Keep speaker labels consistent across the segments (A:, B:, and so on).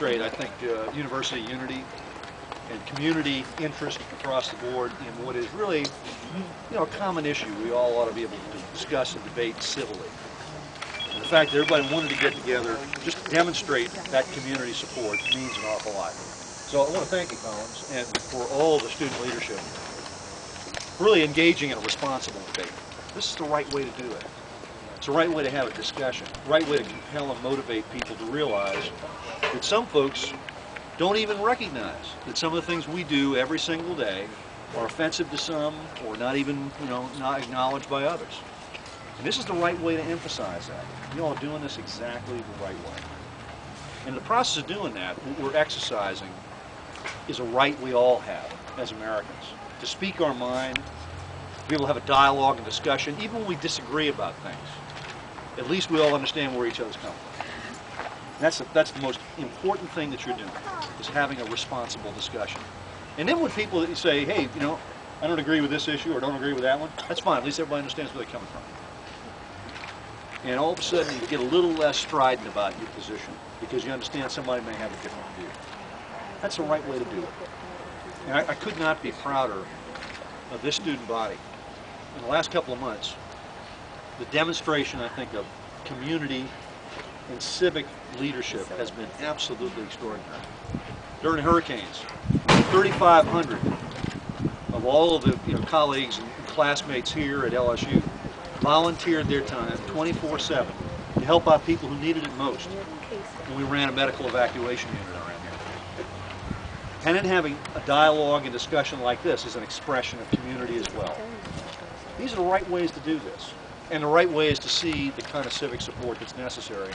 A: demonstrate, I think, university unity and community interest across the board in what is really, a common issue we all ought to be able to discuss and debate civilly. And the fact that everybody wanted to get together, just to demonstrate that community support means an awful lot. So I want to thank you, Collins, and for all the student leadership really engaging in a responsible debate. This is the right way to do it. It's the right way to have a discussion, the right way to compel and motivate people to realize that some folks don't even recognize that some of the things we do every single day are offensive to some or not even, not acknowledged by others. And this is the right way to emphasize that. You all are doing this exactly the right way. And in the process of doing that, what we're exercising is a right we all have as Americans to speak our mind, to be able to have a dialogue and discussion, even when we disagree about things. At least we all understand where each other's coming from. That's the most important thing that you're doing, is having a responsible discussion. And then when people say, hey, I don't agree with this issue or don't agree with that one, that's fine. At least everybody understands where they're coming from. And all of a sudden you get a little less strident about your position because you understand somebody may have a different view. That's the right way to do it. And I could not be prouder of this student body. In the last couple of months, the demonstration, I think, of community and civic leadership has been absolutely extraordinary. During hurricanes, 3,500 of all of the colleagues and classmates here at LSU volunteered their time 24/7 to help out people who needed it most. And we ran a medical evacuation unit around here. And then having a dialogue and discussion like this is an expression of community as well. These are the right ways to do this. And the right way is to see the kind of civic support that's necessary,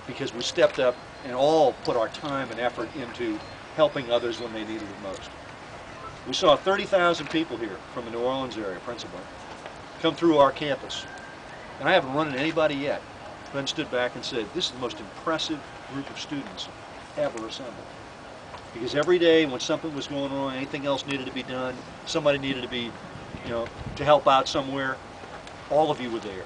A: because we stepped up and all put our time and effort into helping others when they needed it most. We saw 30,000 people here from the New Orleans area, principally, come through our campus. And I haven't run into anybody yet who then stood back and said, this is the most impressive group of students ever assembled. Because every day when something was going on, anything else needed to be done, somebody needed to be, to help out somewhere, all of you were there.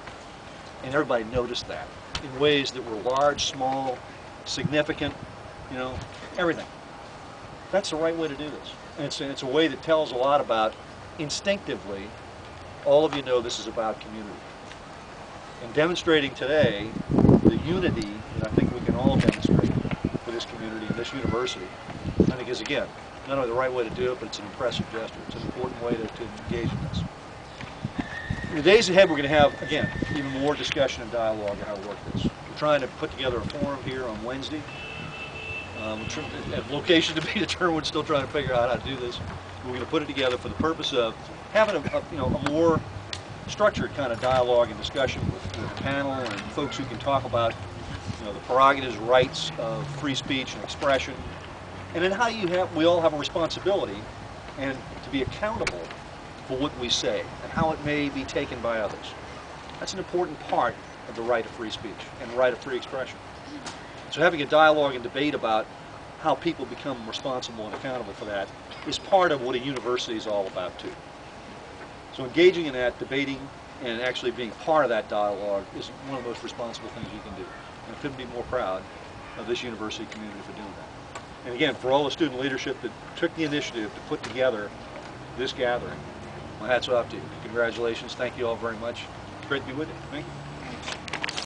A: And everybody noticed that in ways that were large, small, significant, everything. That's the right way to do this. And it's a way that tells a lot about, instinctively, all of you know this is about community. And demonstrating today the unity that I think we can all demonstrate for this community and this university, I think is, again, not only the right way to do it, but it's an impressive gesture. It's an important way to engage in this. In the days ahead, we're going to have, again, even more discussion and dialogue on how to work this. We're trying to put together a forum here on Wednesday. Location to be determined, we're still trying to figure out how to do this. We're going to put it together for the purpose of having a more structured kind of dialogue and discussion with a panel and folks who can talk about the prerogatives, rights of free speech and expression, and then how we all have a responsibility and to be accountable for what we say and how it may be taken by others. That's an important part of the right of free speech and the right of free expression. So having a dialogue and debate about how people become responsible and accountable for that is part of what a university is all about too. So engaging in that, debating, and actually being part of that dialogue is one of the most responsible things you can do. And I couldn't be more proud of this university community for doing that. And again, for all the student leadership that took the initiative to put together this gathering, my hat's off to you. Congratulations. Thank you all very much. It's great to be with you. Thank you.